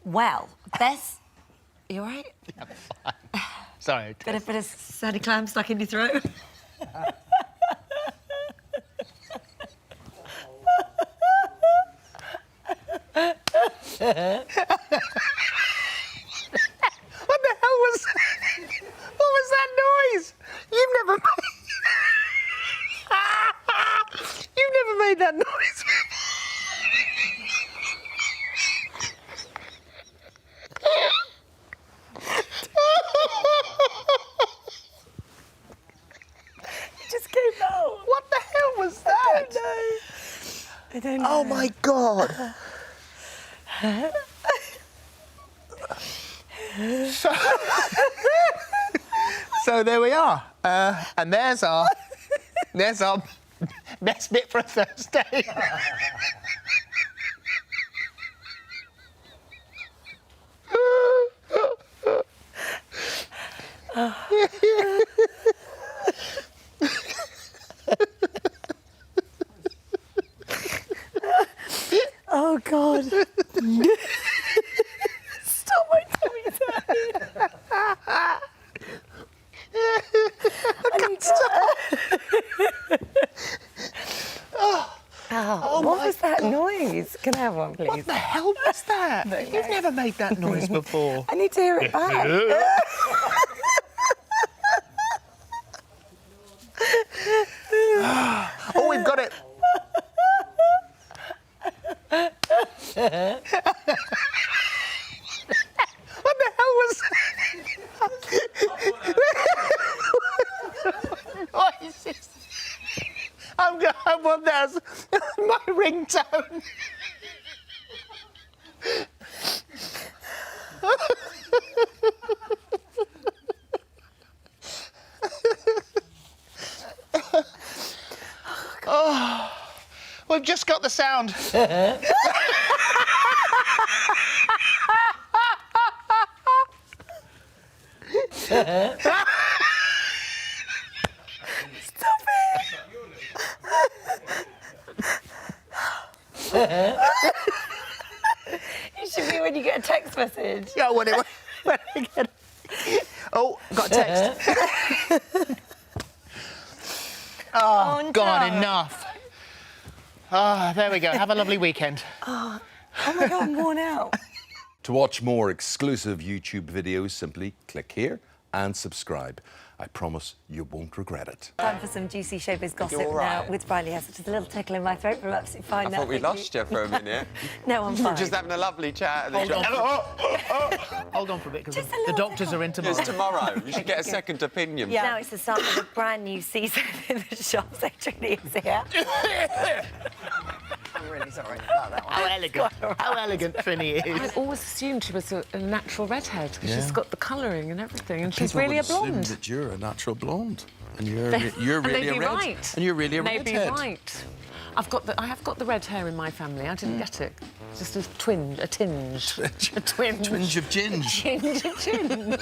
Well, Bess, you all right? Yeah, fine. Sorry. Bit of sandy clam stuck in your throat. What the hell was that? What was that noise? You've never made that noise. It just came out. What the hell was that? I don't know. Oh my God. So there we are, and there's our best bit for a Thursday. Oh, God. Stop my tummy's hurting. I need to... Oh, what was that noise? Can I have one, please? What the hell was that? You've never made that noise before. I need to hear it back. Oh, we've got it. What the hell was that? Noises. I want that as my ringtone. Oh, we've just got the sound. Stop it! It should be when you get a text message. Yeah, when I get it. Oh, got a text. Oh, no. God, enough. Ah, there we go. Have a lovely weekend. Oh my God, I'm worn out. To watch more exclusive YouTube videos, simply click here and subscribe. I promise you won't regret it. Time for some juicy showbiz gossip all right? now with Riley Hess. Just a little tickle in my throat, but I'm absolutely fine I now. thought we thank lost you for a minute. No, I'm fine. Just having a lovely chat. Hold on. Hold on for a bit, because Just a the little doctors are in tomorrow. It's tomorrow. You should get a second opinion. Now it's the start of a brand new season in the shops. It truly is here. I'm really sorry about that one. How elegant Finny I is. always assumed she was a natural redhead because she's got the colouring and everything, and she's People really a would assume blonde. that you're a natural blonde, and you're And really they'd a be red, right. and you're really a They'd be redhead. right. I have got the red hair in my family. I didn't get it. Just a tinge. A twinge. Twinge of ginge. Tinge of tinge.